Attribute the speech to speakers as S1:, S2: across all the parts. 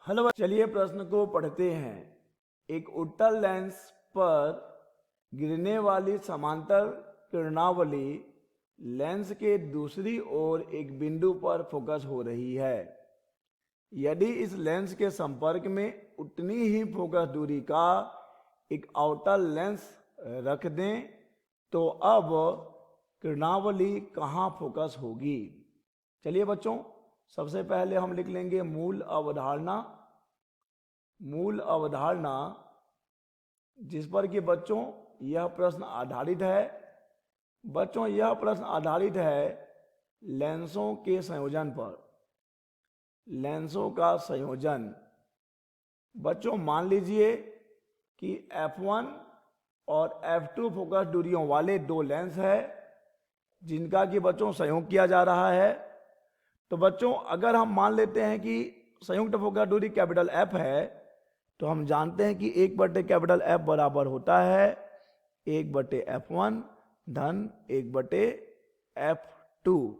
S1: Hello, चलिए प्रश्न को पढ़ते हैं। एक उत्तल लेंस पर गिरने वाली समांतर किरणावली लेंस के दूसरी ओर एक बिंदु पर फोकस हो रही है। यदि इस लेंस के संपर्क में उतनी ही फोकस दूरी का एक आउटर लेंस रख दें तो अब किरणावली कहाँ फोकस होगी। चलिए बच्चों, सबसे पहले हम लिख लेंगे मूल अवधारणा। मूल अवधारणा जिस पर कि बच्चों यह प्रश्न आधारित है। बच्चों यह प्रश्न आधारित है लेंसों के संयोजन पर। लेंसों का संयोजन। बच्चों मान लीजिए कि f1 और f2 फोकस दूरियों वाले दो लेंस है जिनका कि बच्चों संयोग किया जा रहा है। तो बच्चों अगर हम मान लेते हैं कि संयुक्त फोकस दूरी कैपिटल F है तो हम जानते हैं कि 1 कैपिटल F बराबर होता है 1/f1 धन 1/f2।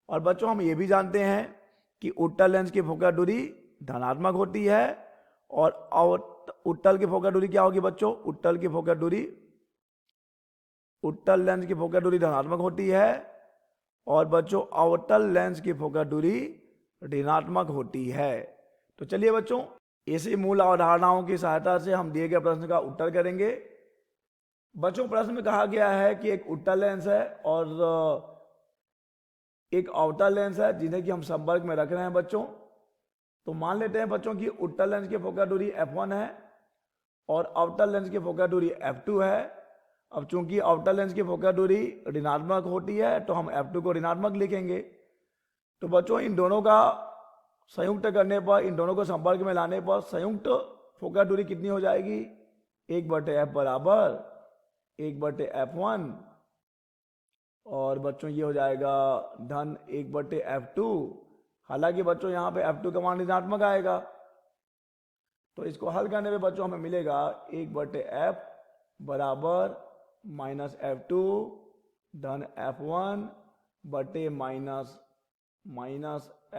S1: और बच्चों हम ये भी जानते हैं कि उत्तल लेंस की फोकस दूरी धनात्मक होती है और उत्तल की फोकस दूरी क्या होगी बच्चों? उत्तल लेंस की फोकस दूरी धनात्मक होती है और बच्चों अवतल लेंस की फोकस दूरी ऋणात्मक होती है। तो चलिए बच्चों, इसी मूल अवधारणाओं की सहायता से हम दिए गए प्रश्न का उत्तर करेंगे। बच्चों प्रश्न में कहा गया है कि एक उत्तल लेंस है और एक अवतल लेंस है जिन्हें कि हम संपर्क में रख रहे हैं बच्चों। तो मान लेते हैं बच्चों कि उत्तल लेंस की फोकस दूरी f1 है और अवतल लेंस की फोकस दूरी f2 है। अब चूंकि अवतल लेंस की फोकस दूरी ऋणात्मक होती है तो हम f2 को ऋणात्मक लिखेंगे। तो बच्चों इन दोनों का संयुक्त करने पर, इन दोनों को संपर्क में लाने पर संयुक्त फोकस दूरी कितनी हो जाएगी? 1/f बराबर 1/f1 और बच्चों ये हो जाएगा धन 1/f2। हालांकि बच्चों यहाँ पे f2 का मान ऋणात्मक आएगा तो इसको हल करने पे बच्चों हमें मिलेगा 1/f बराबर -f2 धन f1 बटे माइनस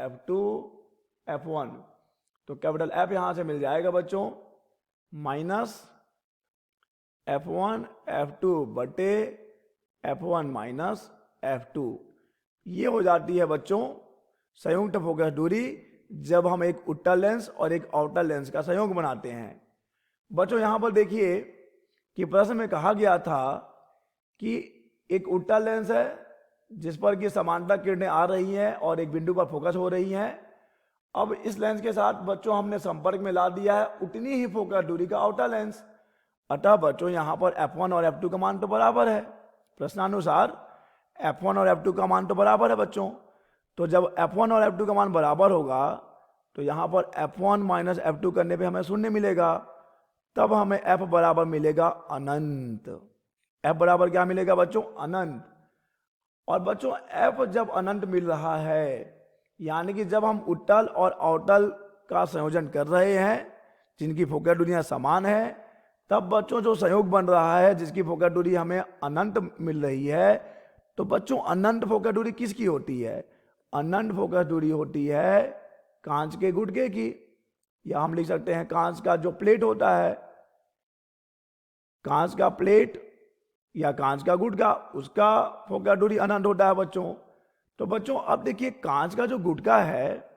S1: f2 f1। तो कैपिटल F यहां से मिल जाएगा बच्चों -f1 f2 बटे f1 माइनस f2। ये हो जाती है बच्चों संयुक्त फोकस दूरी जब हम एक उत्तल लेंस और एक आउटर लेंस का संयोग बनाते हैं। बच्चों यहां पर देखिए कि प्रश्न में कहा गया था कि एक उत्तल लेंस है जिस पर कि समांतर किरणें आ रही हैं और एक बिंदु पर फोकस हो रही हैं। अब इस लेंस के साथ बच्चों हमने संपर्क में ला दिया है उतनी ही फोकस दूरी का आउटर लेंस। अतः बच्चों यहां पर f1 और f2 का मान तो बराबर है। प्रश्नानुसार f1 और f2 का मान तो बराबर है बच्चों। तो जब f1 और f2 का मान बराबर होगा तो यहां पर f1 माइनस f2 करने पे हमें शून्य मिलेगा। तब हमें f बराबर मिलेगा अनंत। f बराबर क्या मिलेगा बच्चों? अनंत। और बच्चों f जब अनंत मिल रहा है यानी कि जब हम उत्तल और अवतल का संयोजन कर रहे हैं जिनकी फोकस दूरियां समान है, तब बच्चों जो संयोग बन रहा है जिसकी फोकस दूरी हमें अनंत मिल रही है, तो बच्चों अनंत फोकस दूरी किसकी होती है? अनंत फोकस दूरी होती है कांच के गुटके की, या हम लिख सकते हैं कांच का जो प्लेट होता है, कांच का प्लेट या कांच का गुटका, उसका फोकस दूरी अनंत होता है बच्चों। तो बच्चों अब देखिए कांच का जो गुटका है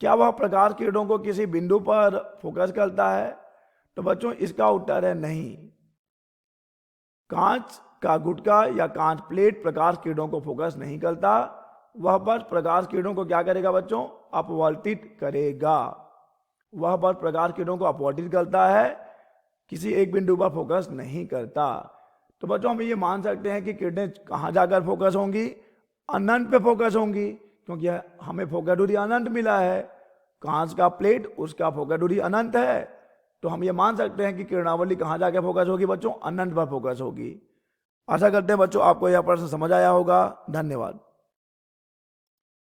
S1: क्या वह प्रकाश किरणों को किसी बिंदु पर फोकस करता है? तो बच्चों इसका उत्तर है नहीं। कांच का गुटका या कांच प्लेट प्रकाश किरणों को फोकस नहीं करता, वह बस प्रकाश किरणों को क्या करेगा बच्चों? अपवर्तित करेगा। वह बस प्रकाश किरणों को अपवर्तित करता है, किसी एक बिंदु पर फोकस नहीं करता। तो बच्चों हम ये मान सकते हैं कि किरणें कहाँ जाकर फोकस होंगी? अनंत पे फोकस होंगी, क्योंकि हमें फोकस दूरी अनंत मिला है। कांच का प्लेट उसका फोकस दूरी अनंत है, तो हम ये मान सकते हैं कि किरणावली कहाँ जाके फोकस होगी बच्चों? अनंत पर फोकस होगी। आशा करते हैं बच्चों आपको यह प्रश्न समझ आया होगा। धन्यवाद।